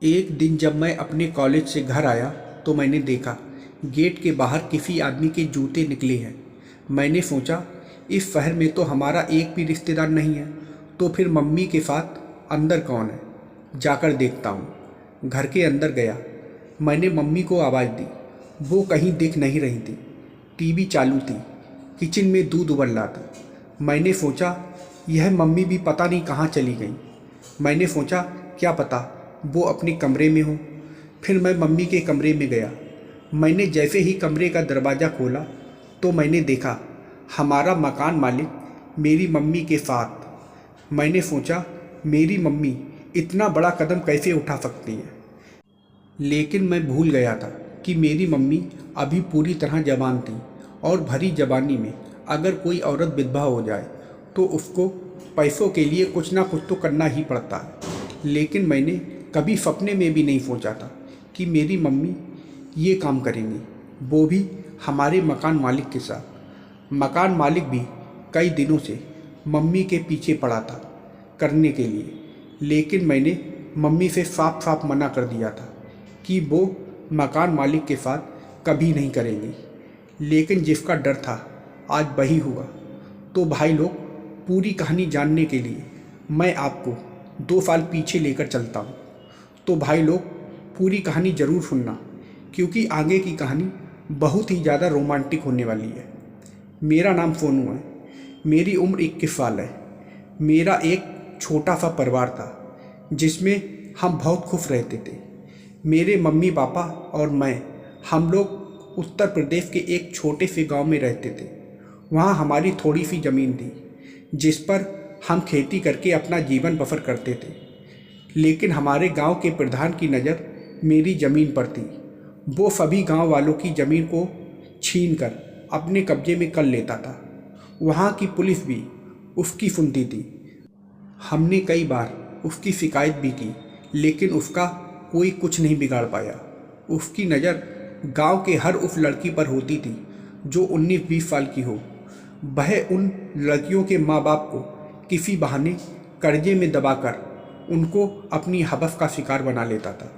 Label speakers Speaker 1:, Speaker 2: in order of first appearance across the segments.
Speaker 1: एक दिन जब मैं अपने कॉलेज से घर आया तो मैंने देखा गेट के बाहर किसी आदमी के जूते निकले हैं। मैंने सोचा इस शहर में तो हमारा एक भी रिश्तेदार नहीं है, तो फिर मम्मी के साथ अंदर कौन है, जाकर देखता हूँ। घर के अंदर गया, मैंने मम्मी को आवाज़ दी। वो कहीं दिख नहीं रही थी। टीवी चालू थी, किचन में दूध उबल रहा था। मैंने सोचा यह मम्मी भी पता नहीं कहाँ चली गई। मैंने सोचा क्या पता वो अपने कमरे में हो। फिर मैं मम्मी के कमरे में गया। मैंने जैसे ही कमरे का दरवाज़ा खोला तो मैंने देखा हमारा मकान मालिक मेरी मम्मी के साथ। मैंने सोचा मेरी मम्मी इतना बड़ा कदम कैसे उठा सकती है, लेकिन मैं भूल गया था कि मेरी मम्मी अभी पूरी तरह जवान थी और भरी जवानी में अगर कोई औरत विधवा हो जाए तो उसको पैसों के लिए कुछ ना कुछ तो करना ही पड़ता है। लेकिन मैंने कभी सपने में भी नहीं सोचा था कि मेरी मम्मी ये काम करेंगी, वो भी हमारे मकान मालिक के साथ। मकान मालिक भी कई दिनों से मम्मी के पीछे पड़ा था करने के लिए, लेकिन मैंने मम्मी से साफ साफ मना कर दिया था कि वो मकान मालिक के साथ कभी नहीं करेंगी। लेकिन जिसका डर था आज वही हुआ। तो भाई लोग, पूरी कहानी जानने के लिए मैं आपको 2 साल पीछे लेकर चलता हूँ। तो भाई लोग, पूरी कहानी ज़रूर सुनना, क्योंकि आगे की कहानी बहुत ही ज़्यादा रोमांटिक होने वाली है। मेरा नाम सोनू है, मेरी उम्र 21 साल है। मेरा एक छोटा सा परिवार था जिसमें हम बहुत खुश रहते थे। मेरे मम्मी पापा और मैं, हम लोग उत्तर प्रदेश के एक छोटे से गांव में रहते थे। वहाँ हमारी थोड़ी सी ज़मीन थी जिस पर हम खेती करके अपना जीवन बसर करते थे। लेकिन हमारे गांव के प्रधान की नज़र मेरी ज़मीन पर थी। वो सभी गांव वालों की ज़मीन को छीनकर अपने कब्जे में कर लेता था। वहाँ की पुलिस भी उसकी सुनती थी। हमने कई बार उसकी शिकायत भी की, लेकिन उसका कोई कुछ नहीं बिगाड़ पाया। उसकी नज़र गांव के हर उस लड़की पर होती थी जो 19-20 साल की हो। वह उन लड़कियों के माँ बाप को किसी बहाने कर्जे में दबाकर उनको अपनी हवस का शिकार बना लेता था।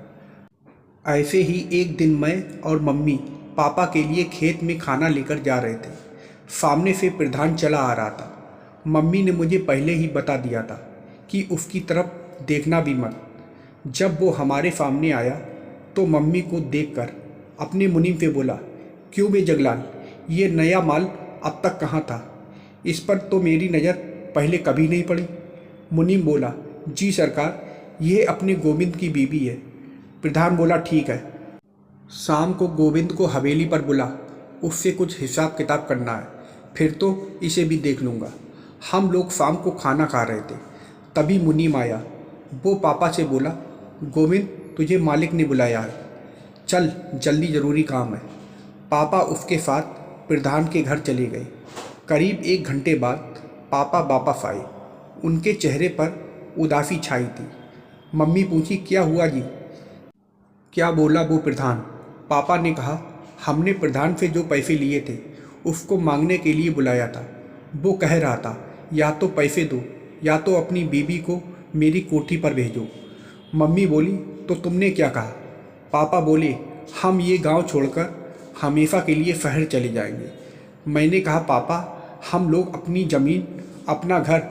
Speaker 1: ऐसे ही एक दिन मैं और मम्मी पापा के लिए खेत में खाना लेकर जा रहे थे। सामने से प्रधान चला आ रहा था। मम्मी ने मुझे पहले ही बता दिया था कि उसकी तरफ देखना भी मत। जब वो हमारे सामने आया तो मम्मी को देखकर अपने मुनीम से बोला, क्यों बे जगलाल, ये नया माल अब तक कहाँ था? इस पर तो मेरी नज़र पहले कभी नहीं पड़ी। मुनीम बोला, जी सरकार, ये अपने गोविंद की बीवी है। प्रधान बोला, ठीक है, शाम को गोविंद को हवेली पर बुला, उससे कुछ हिसाब किताब करना है, फिर तो इसे भी देख लूँगा। हम लोग शाम को खाना खा रहे थे, तभी मुनीम आया। वो पापा से बोला, गोविंद, तुझे मालिक ने बुलाया है, चल जल्दी, ज़रूरी काम है। पापा उसके साथ प्रधान के घर चले गए। करीब 1 घंटे बाद पापा वापस आए। उनके चेहरे पर उदासी छाई थी। मम्मी पूछी, क्या हुआ जी? क्या बोला वो प्रधान? पापा ने कहा, हमने प्रधान से जो पैसे लिए थे उसको मांगने के लिए बुलाया था। वो कह रहा था या तो पैसे दो या तो अपनी बीबी को मेरी कोठी पर भेजो। मम्मी बोली, तो तुमने क्या कहा? पापा बोले, हम ये गांव छोड़कर हमेशा के लिए शहर चले जाएंगे। मैंने कहा, पापा, हम लोग अपनी ज़मीन, अपना घर,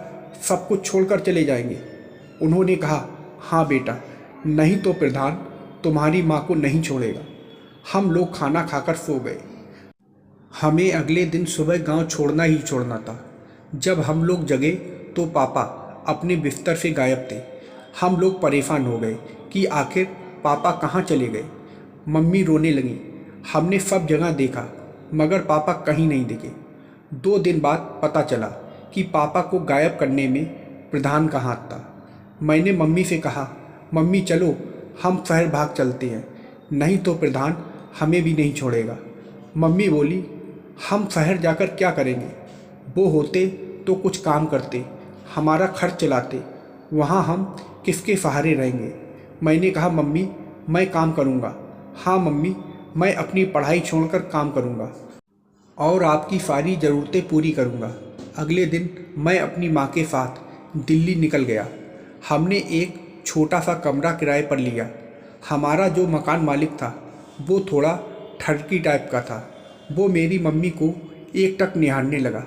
Speaker 1: सब कुछ छोड़कर चले जाएंगे। उन्होंने कहा, हाँ बेटा, नहीं तो प्रधान तुम्हारी माँ को नहीं छोड़ेगा। हम लोग खाना खाकर सो गए। हमें अगले दिन सुबह गांव छोड़ना ही छोड़ना था। जब हम लोग जगे तो पापा अपने बिस्तर से गायब थे। हम लोग परेशान हो गए कि आखिर पापा कहाँ चले गए। मम्मी रोने लगी। हमने सब जगह देखा मगर पापा कहीं नहीं दिखे। 2 दिन बाद पता चला कि पापा को गायब करने में प्रधान का हाथ था। मैंने मम्मी से कहा, मम्मी चलो हम शहर भाग चलते हैं, नहीं तो प्रधान हमें भी नहीं छोड़ेगा। मम्मी बोली, हम शहर जाकर क्या करेंगे? वो होते तो कुछ काम करते, हमारा खर्च चलाते, वहाँ हम किसके सहारे रहेंगे? मैंने कहा, मम्मी मैं काम करूँगा। हाँ मम्मी, मैं अपनी पढ़ाई छोड़कर काम करूँगा और आपकी सारी ज़रूरतें पूरी करूँगा। अगले दिन मैं अपनी माँ के साथ दिल्ली निकल गया। हमने एक छोटा सा कमरा किराए पर लिया। हमारा जो मकान मालिक था वो थोड़ा ठरकी टाइप का था। वो मेरी मम्मी को एक टक निहारने लगा।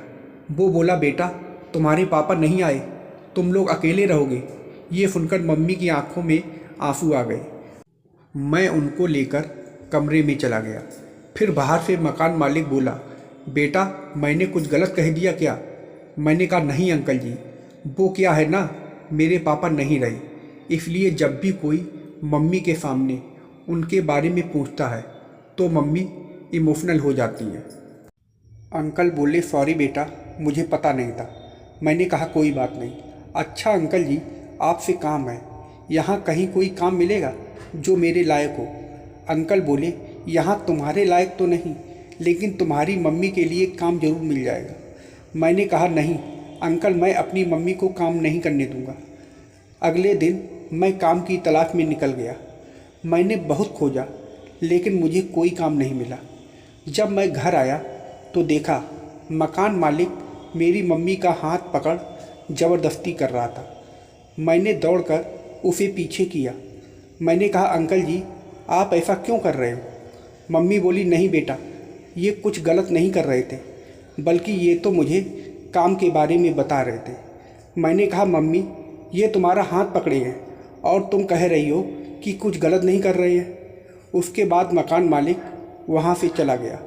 Speaker 1: वो बोला, बेटा तुम्हारे पापा नहीं आए, तुम लोग अकेले रहोगे। ये सुनकर मम्मी की आंखों में आंसू आ गए। मैं उनको लेकर कमरे में चला गया। फिर बाहर से मकान मालिक बोला, बेटा मैंने कुछ गलत कह दिया क्या? मैंने कहा, नहीं अंकल जी, वो क्या है ना, मेरे पापा नहीं रहे, इसलिए जब भी कोई मम्मी के सामने उनके बारे में पूछता है तो मम्मी इमोशनल हो जाती है। अंकल बोले, सॉरी बेटा, मुझे पता नहीं था। मैंने कहा, कोई बात नहीं। अच्छा अंकल जी, आपसे काम है, यहाँ कहीं कोई काम मिलेगा जो मेरे लायक हो? अंकल बोले, यहाँ तुम्हारे लायक तो नहीं, लेकिन तुम्हारी मम्मी के लिए काम ज़रूर मिल जाएगा। मैंने कहा, नहीं अंकल, मैं अपनी मम्मी को काम नहीं करने दूँगा। अगले दिन मैं काम की तलाश में निकल गया। मैंने बहुत खोजा लेकिन मुझे कोई काम नहीं मिला। जब मैं घर आया तो देखा मकान मालिक मेरी मम्मी का हाथ पकड़ ज़बरदस्ती कर रहा था। मैंने दौड़कर उसे पीछे किया। मैंने कहा, अंकल जी आप ऐसा क्यों कर रहे हो? मम्मी बोली, नहीं बेटा, ये कुछ गलत नहीं कर रहे थे, बल्कि ये तो मुझे काम के बारे में बता रहे थे। मैंने कहा, मम्मी ये तुम्हारा हाथ पकड़े हैं और तुम कह रही हो कि कुछ गलत नहीं कर रहे हैं। उसके बाद मकान मालिक वहाँ से चला गया।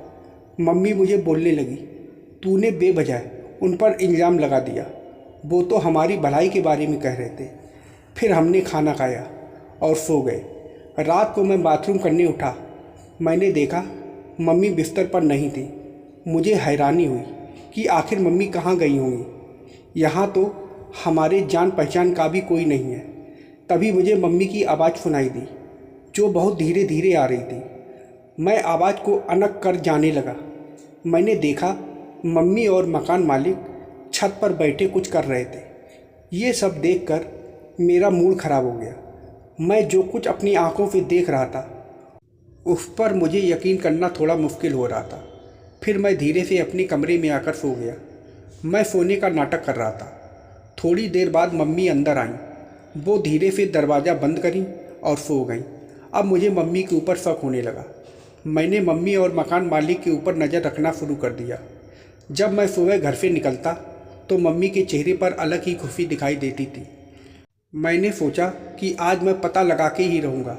Speaker 1: मम्मी मुझे बोलने लगी, तूने बेवजह उन पर इल्ज़ाम लगा दिया, वो तो हमारी भलाई के बारे में कह रहे थे। फिर हमने खाना खाया और सो गए। रात को मैं बाथरूम करने उठा। मैंने देखा मम्मी बिस्तर पर नहीं थी। मुझे हैरानी हुई कि आखिर मम्मी कहाँ गई होंगी। यहाँ तो हमारे जान पहचान का भी कोई नहीं है। तभी मुझे मम्मी की आवाज़ सुनाई दी, जो बहुत धीरे धीरे आ रही थी। मैं आवाज़ को अनक कर जाने लगा। मैंने देखा मम्मी और मकान मालिक छत पर बैठे कुछ कर रहे थे। ये सब देखकर मेरा मूड ख़राब हो गया। मैं जो कुछ अपनी आंखों से देख रहा था उस पर मुझे यकीन करना थोड़ा मुश्किल हो रहा था। फिर मैं धीरे से अपने कमरे में आकर सो गया। मैं सोने का नाटक कर रहा था। थोड़ी देर बाद मम्मी अंदर आईं। वो धीरे से दरवाज़ा बंद करी और सो गईं। अब मुझे मम्मी के ऊपर शक होने लगा। मैंने मम्मी और मकान मालिक के ऊपर नज़र रखना शुरू कर दिया। जब मैं सुबह घर से निकलता तो मम्मी के चेहरे पर अलग ही खुशी दिखाई देती थी। मैंने सोचा कि आज मैं पता लगा के ही रहूँगा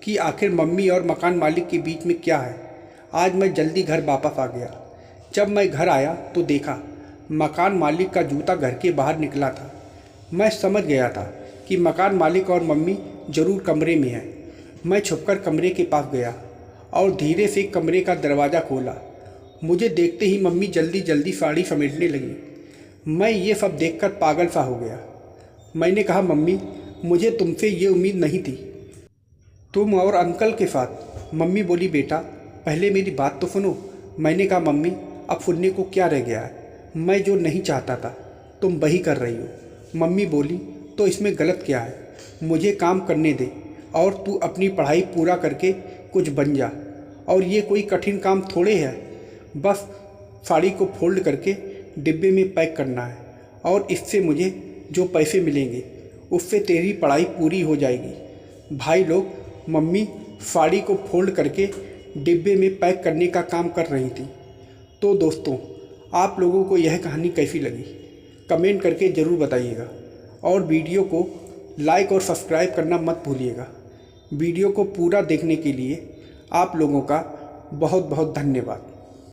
Speaker 1: कि आखिर मम्मी और मकान मालिक के बीच में क्या है। आज मैं जल्दी घर वापस आ गया। जब मैं घर आया तो देखा मकान मालिक का जूता घर के बाहर निकला था। मैं समझ गया था कि मकान मालिक और मम्मी ज़रूर कमरे में हैं। मैं छुपकर कमरे के पास गया और धीरे से कमरे का दरवाज़ा खोला। मुझे देखते ही मम्मी जल्दी जल्दी साड़ी समेटने लगी। मैं ये सब देखकर पागल सा हो गया। मैंने कहा, मम्मी मुझे तुमसे ये उम्मीद नहीं थी, तुम और अंकल के साथ। मम्मी बोली, बेटा पहले मेरी बात तो सुनो। मैंने कहा, मम्मी अब सुनने को क्या रह गया है, मैं जो नहीं चाहता था तुम वही कर रही हो। मम्मी बोली, तो इसमें गलत क्या है, मुझे काम करने दे और तू अपनी पढ़ाई पूरा करके कुछ बन जा। और ये कोई कठिन काम थोड़े है, बस साड़ी को फोल्ड करके डिब्बे में पैक करना है और इससे मुझे जो पैसे मिलेंगे उससे तेरी पढ़ाई पूरी हो जाएगी। भाई लोग, मम्मी साड़ी को फोल्ड करके डिब्बे में पैक करने का काम कर रही थी। तो दोस्तों, आप लोगों को यह कहानी कैसी लगी कमेंट करके ज़रूर बताइएगा और वीडियो को लाइक और सब्सक्राइब करना मत भूलिएगा। वीडियो को पूरा देखने के लिए आप लोगों का बहुत बहुत धन्यवाद।